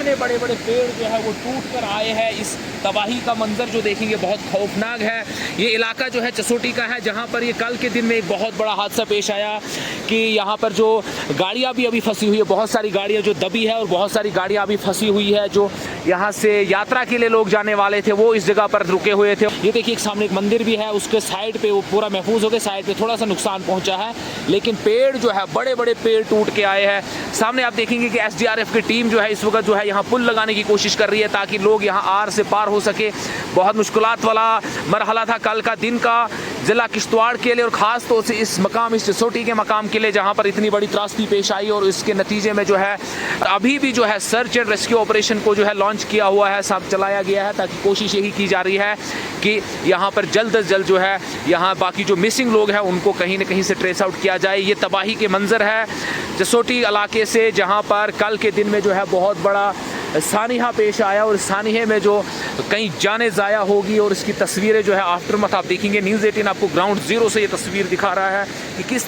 इतने बड़े बड़े पेड़ जो है वो टूट कर आए हैं। इस तबाही का मंजर जो देखेंगे बहुत खौफनाक है। ये इलाका जो है जसोटी का है, जहाँ पर ये कल के दिन में एक बहुत बड़ा हादसा पेश आया कि यहाँ पर जो गाड़ियाँ भी अभी फंसी हुई है, बहुत सारी गाड़ियाँ जो दबी है और बहुत सारी गाड़ियाँ अभी फंसी हुई है। जो यहाँ से यात्रा के लिए लोग जाने वाले थे वो इस जगह पर रुके हुए थे। ये देखिए एक सामने एक मंदिर भी है, उसके साइड पे वो पूरा महफूज हो गया, साइड पे थोड़ा सा नुकसान पहुंचा है, लेकिन पेड़ जो है बड़े बड़े पेड़ टूट के आए हैं। सामने आप देखेंगे कि एसडीआरएफ की टीम जो है इस वक्त जो है यहाँ पुल लगाने की कोशिश कर रही है ताकि लोग यहाँ आर से पार हो सके। बहुत मुश्किलात वाला मरहला था कल का दिन का जिला किश्तवाड़ के लिए, और खास तौर से इस मकाम, इस जसोटी के मकाम के लिए जहाँ पर इतनी बड़ी त्रासदी पेश आई। और इसके नतीजे में जो है अभी भी जो है सर्च एंड रेस्क्यू ऑपरेशन को जो है लॉन्च किया हुआ है, सब चलाया गया है, ताकि कोशिश यही की जा रही है कि यहाँ पर जल्द अज जल्द जो है यहाँ बाकी जो मिसिंग लोग हैं उनको कहीं ना कहीं से ट्रेस आउट किया जाए। ये तबाही के मंजर है जसोटी इलाके से, जहाँ पर कल के दिन में जो है बहुत बड़ा सानिहा पेश आया, और सानिहे में जो कई जाने ज़ाया होगी। और इसकी तस्वीरें जो है आफ्टरमैथ आप देखेंगे। न्यूज़ 18 आपको ग्राउंड ज़ीरो से ये तस्वीर दिखा रहा है कि किस